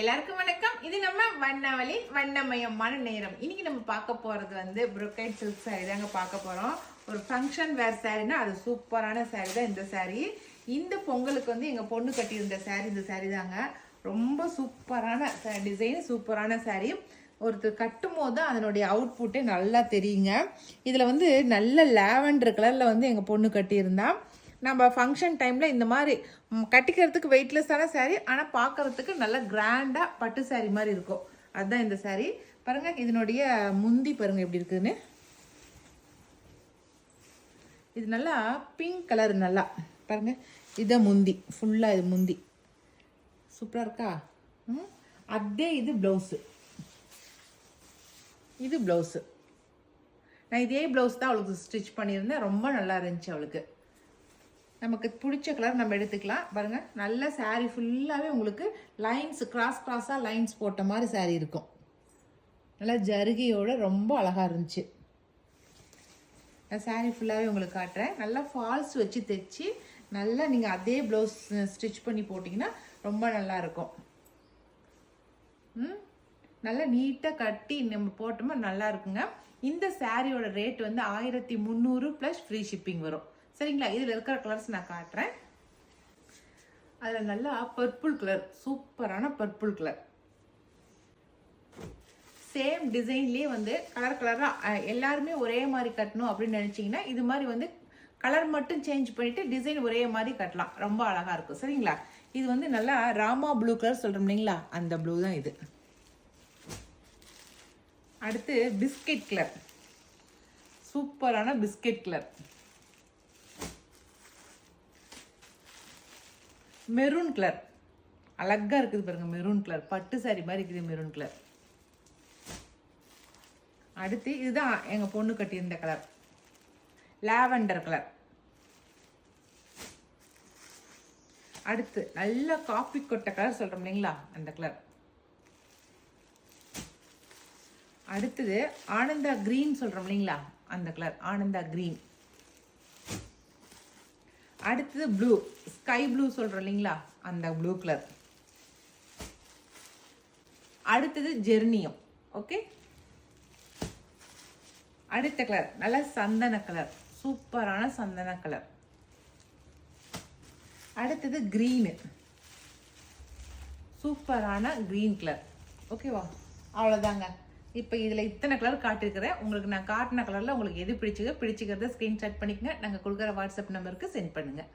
எல்லாருக்கும் வணக்கம். இது நம்ம வண்ணாவளி வண்ணமயமான நேரம். இன்னைக்கு நம்ம பார்க்க போறது வந்து brocade silk saree தாங்க பார்க்க போறோம். ஒரு ஃபங்க்ஷன் வேர் சாரீனா அது சூப்பரான சாரீ தான் இந்த சாரீ. இந்த பொங்கலுக்கு வந்து எங்க பொண்ணு கட்டியிருந்த சாரீ இந்த சாரீ தாங்க. ரொம்ப சூப்பரான டிசைன், சூப்பரான சாரீ. ஒருத்தர் கட்டும் போது தான் அதனுடைய அவுட்புட்டே நல்லா தெரியுங்க. இதில் வந்து நல்ல லாவெண்டர் கலரில் வந்து எங்கள் பொண்ணு கட்டியிருந்தா. நம்ம ஃபங்க்ஷன் டைமில் இந்த மாதிரி கட்டிக்கிறதுக்கு வெயிட்லெஸ்ஸான சாரீ, ஆனால் பார்க்குறதுக்கு நல்ல கிராண்டாக பட்டு சாரீ மாதிரி இருக்கும். அதுதான் இந்த சாரீ. பாருங்கள், இதனுடைய முந்தி பாருங்கள் எப்படி இருக்குதுன்னு. இது நல்லா பிங்க் கலர், நல்லா பாருங்கள். இதுதான் முந்தி, ஃபுல்லாக இது முந்தி சூப்பராக இருக்கா. அதே இது ப்ளவுஸு, இது ப்ளவுஸு. நான் இதே ப்ளவுஸ் தான் அவளுக்கு ஸ்டிச் பண்ணியிருந்தேன். ரொம்ப நல்லா இருந்துச்சு அவளுக்கு. நமக்கு பிடிச்ச கலர் நம்ம எடுத்துக்கலாம். பாருங்கள், நல்ல சாரீ ஃபுல்லாகவே உங்களுக்கு லைன்ஸ், கிராஸாக லைன்ஸ் போட்ட மாதிரி சாரீ இருக்கும். நல்லா ஜருகியோட ரொம்ப அழகாக இருந்துச்சு. நான் சாரீ ஃபுல்லாகவே உங்களுக்கு காட்டுறேன். நல்லா ஃபால்ஸ் வச்சு தைச்சி நல்லா நீங்கள் அதே ப்ளவுஸ் ஸ்டிச் பண்ணி போட்டிங்கன்னா ரொம்ப நல்லாயிருக்கும். நல்லா நீட்டாக கட்டி நம்ம போட்டோமா நல்லா இருக்குங்க. இந்த சாரியோட ரேட் வந்து 1300 + ஃப்ரீ ஷிப்பிங் வரும். சரிங்களா. இதில் இருக்கிற கலர்ஸ் நான் காட்டுறேன். அதில் நல்லா பர்பிள் கலர், சூப்பரான பர்பிள் கலர். சேம் டிசைன்லேயே வந்து கலராக எல்லாருமே ஒரே மாதிரி கட்டணும் அப்படின்னு நினச்சிங்கன்னா இது மாதிரி வந்து கலர் மட்டும் சேஞ்ச் பண்ணிவிட்டு டிசைன் ஒரே மாதிரி கட்டலாம். ரொம்ப அழகாக இருக்கும். சரிங்களா. இது வந்து நல்லா ராமா ப்ளூ கலர் சொல்கிறோம் இல்லைங்களா, அந்த ப்ளூ தான் இது. அடுத்து பிஸ்கெட் கலர், சூப்பரான பிஸ்கெட் கலர். மெரூன் கலர் அழகா இருக்குது பாருங்க. மெரூன் கலர் பட்டு சாரி மாதிரி இருக்குது மெரூன் கலர். அடுத்து இதுதான் எங்க பொண்ணு கட்டியிருந்த கலர், லாவெண்டர் கலர். அடுத்து நல்ல காபி கொட்டை கலர் சொல்றோம் இல்லைங்களா, அந்த கலர். அடுத்தது ஆனந்தா கிரீன் சொல்றோம் இல்லைங்களா, அந்த கலர் ஆனந்தா கிரீன். அடுத்தது ப்ளூ, ஸ்கை ப்ளூ சொல்றோம் இல்லைங்களா, அந்த ப்ளூ கலர். அடுத்தது ஜெர்னியம். ஓகே. அடுத்த கலர் நல்ல சந்தன கலர், சூப்பரான சந்தன கலர். அடுத்தது கிரீனு, சூப்பரான கிரீன் கலர். ஓகேவா. அவ்வளோதாங்க. இப்போ இதில் இத்தனை கலர் காட்டிருக்கிறேன். உங்களுக்கு நான் காட்டின கலரில் உங்களுக்கு எது பிடிச்சிக்கிறத ஸ்க்ரீன்ஷாட் பண்ணிக்கங்க. நாங்கள் கொடுக்குற வாட்ஸ்அப் நம்பருக்கு சென்ட் பண்ணுங்கள்.